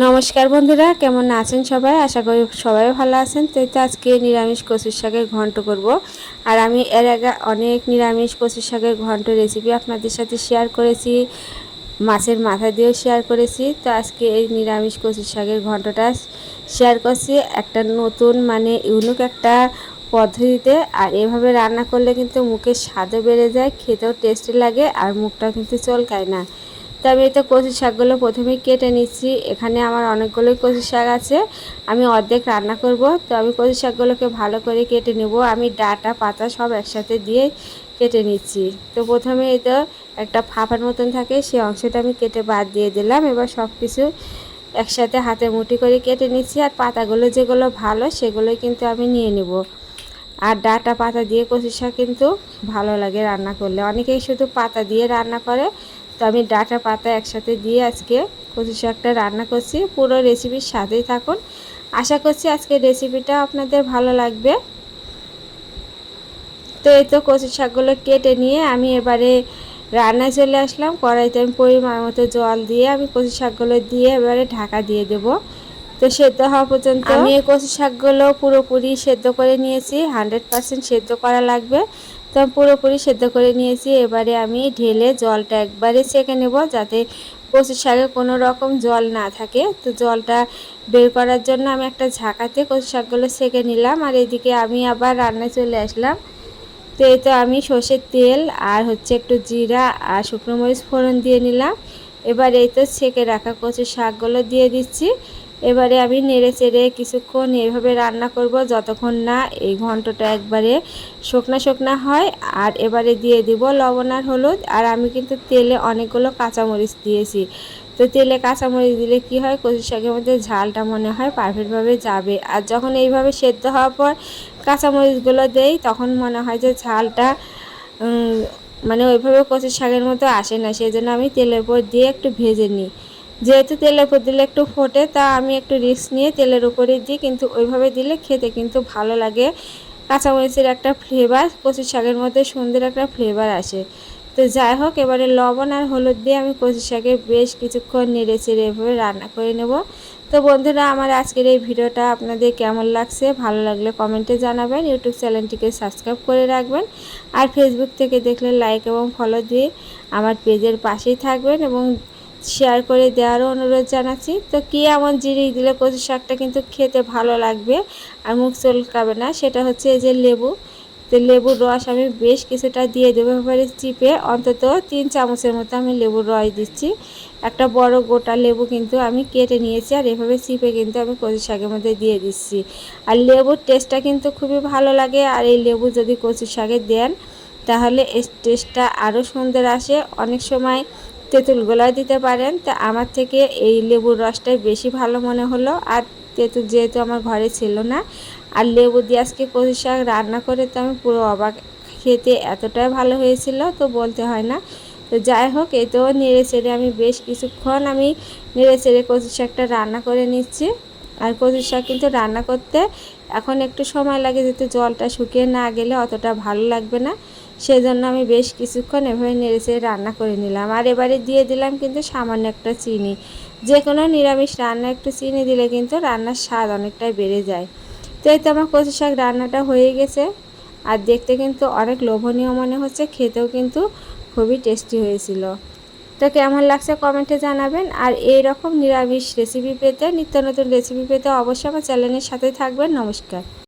নমস্কার বন্ধুরা, কেমন আছেন সবাই? আশা করি সবাই ভালো আছেন। তো আজকে নিরামিষ কচুর শাকের ঘন্ট করব। আর আমি এর আগে অনেক নিরামিষ কচুর শাকের ঘন্ট রেসিপি আপনাদের সাথে শেয়ার করেছি, মাছের মাথা দিয়েও শেয়ার করেছি। তো আজকে এই নিরামিষ কচুর শাকের ঘন্টটা শেয়ার করছি একটা নতুন ইউনিক একটা পদ্ধতিতে। আর এভাবে রান্না করলে কিন্তু মুখের স্বাদও বেড়ে যায়, খেতেও টেস্টি লাগে, আর মুখটাও কিন্তু চলকায় না। তো আমি তো কচু শাকগুলো প্রথমেই কেটে নিচ্ছি। এখানে আমার অনেকগুলোই কচু শাক আছে, আমি অর্ধেক রান্না করব। তো আমি কচু শাকগুলোকে ভালো করে কেটে নেব। আমি ডাঁটা পাতা সব একসাথে দিয়ে কেটে নিচ্ছি। তো প্রথমে এই তো একটা ফাঁপার মতন থাকে, সেই অংশটা আমি কেটে বাদ দিয়ে দিলাম। এবার সব কিছু একসাথে হাতে মুঠি করে কেটে নিচ্ছি। আর পাতাগুলো যেগুলো ভালো সেগুলোই কিন্তু আমি নিয়ে নেব। আর ডাঁটা পাতা দিয়ে কচু শাক কিন্তু ভালো লাগে রান্না করলে। অনেকেই শুধু পাতা দিয়ে রান্না করে, তো আমি ডাঁটা পাতা একসাথে দিয়ে আজকে কচু শাকটা রান্না করছি। পুরো রেসিপির সাথেই থাকুন, আশা করছি আজকের রেসিপিটা আপনাদের ভালো লাগবে। তো এই তো কচু শাকগুলো কেটে নিয়ে আমি এবারে রান্নায় চলে আসলাম। কড়াইতে আমি পরিমাণ মতো জল দিয়ে আমি কচু শাকগুলো দিয়ে এবারে ঢাকা দিয়ে দেব। তো সেদ্ধ হওয়া পর্যন্ত আমি এই কচু শাকগুলো পুরোপুরি সেদ্ধ করে নিয়েছি। 100% সেদ্ধ করা লাগবে। তো আমি পুরোপুরি সেদ্ধ করে নিয়েছি। এবারে আমি ঢেলে জলটা একবারে ছেঁকে নেব, যাতে কচু শাকে কোনো রকম জল না থাকে। তো জলটা বের করার জন্য আমি একটা ঝাঁকাতে কচু শাকগুলো ছেঁকে নিলাম। আর এদিকে আমি আবার রান্নায় চলে আসলাম। তো এই তো আমি সর্ষের তেল আর একটু জিরা আর শুকনো মরিচ ফোড়ন দিয়ে নিলাম। এবার এই তো ছেঁকে রাখা কচু শাকগুলো দিয়ে দিচ্ছি। এবারে আমি নেড়ে চেড়ে কিছুক্ষণ এভাবে রান্না করব, যতক্ষণ না এই ঘন্টটা একবারে শুকনা শুকনা হয়। আর এবারে দিয়ে দিব লবণ আর হলুদ। আর আমি কিন্তু তেলে অনেকগুলো কাঁচামরিচ দিয়েছি। তো তেলে কাঁচামরিচ দিলে কি হয়, কচু শাকের মধ্যে ঝালটা মনে হয় পারফেক্টভাবে যাবে। আর যখন এইভাবে সেদ্ধ হওয়ার পর কাঁচামরিচগুলো দেই, তখন মনে হয় যে ঝালটা ওইভাবে কচু শাকের মতো আসে না। সেই জন্য আমি তেলের উপর দিয়ে একটু ভেজে নিই। যেহেতু তেলের উপর দিলে একটু ফোটে, তা আমি একটু রিস্ক নিয়ে তেলের উপরে দিই, কিন্তু ওইভাবে দিলে খেতে কিন্তু ভালো লাগে। কাঁচামরিচের একটা ফ্লেভার কচু শাকের মধ্যে সুন্দর একটা ফ্লেভার আসে। তো যাই হোক, এবারে লবণ আর হলুদ দিয়ে আমি কচু শাকে বেশ কিছুক্ষণ নেড়ে চেড়ে এভাবে রান্না করে নেব। তো বন্ধুরা, আমার আজকের এই ভিডিওটা আপনাদের কেমন লাগছে, ভালো লাগলে কমেন্টে জানাবেন। ইউটিউব চ্যানেলটিকে সাবস্ক্রাইব করে রাখবেন। আর ফেসবুক থেকে দেখলে লাইক এবং ফলো দিয়ে আমার পেজের পাশেই থাকবেন এবং শেয়ার করে দেওয়ারও অনুরোধ জানাচ্ছি। তো কি এমন জিনিস দিলে কচু শাকটা কিন্তু খেতে ভালো লাগবে আর মুখ চলকাবে না, সেটা হচ্ছে এই যে লেবু। তো লেবুর রস আমি বেশ কিছুটা দিয়ে দেবো। এবারে চিপে অন্তত 3 চামচের মতো আমি লেবুর রস দিচ্ছি। একটা বড় গোটা লেবু কিন্তু আমি কেটে নিয়েছি, আর এভাবে চিপে কিন্তু আমি কচু শাকের মধ্যে দিয়ে দিচ্ছি। আর লেবুর টেস্টটা কিন্তু খুবই ভালো লাগে। আর এই লেবু যদি কচু শাকে দেন, তাহলে এই টেস্টটা আরও সুন্দর আসে। অনেক সময় তেঁতুল গোলাও দিতে পারেন। তা আমার থেকে এই লেবুর রসটাই বেশি ভালো মনে হলো। আর তেঁতুল যেহেতু আমার ঘরে ছিল না, আর লেবু দিয়ে আজকে কচু শাক রান্না করে তো আমি পুরো অবাক। খেতে এতটাই ভালো হয়েছিল তো বলতে হয় না। তো যাই হোক, এই তো নেড়ে চেড়ে আমি বেশ কিছুক্ষণ নেড়ে চেড়ে কচু শাকটা রান্না করে নিচ্ছি। আর কচু শাক কিন্তু রান্না করতে এখন একটু সময় লাগে, যেহেতু জলটা শুকিয়ে না গেলে অতটা ভালো লাগবে না। সেই জন্য আমি বেশ কিছুক্ষণ এভাবে নেড়ে চেড়ে রান্না করে নিলাম। আর এবারে দিয়ে দিলাম কিন্তু সামান্য একটা চিনি। যে কোনো নিরামিষ রান্না একটু চিনি দিলে কিন্তু রান্নার স্বাদ অনেকটাই বেড়ে যায়। তো এই তো আমার কচু শাক রান্নাটা হয়ে গেছে। আর দেখতে কিন্তু অনেক লোভনীয় মনে হচ্ছে, খেতেও কিন্তু খুবই টেস্টি হয়েছিল। তো কেমন লাগছে কমেন্টে জানাবেন। আর এই রকম নিরামিষ রেসিপি পেতে, নিত্য নতুন রেসিপি পেতে অবশ্যই আমার চ্যানেলের সাথে থাকবেন। নমস্কার।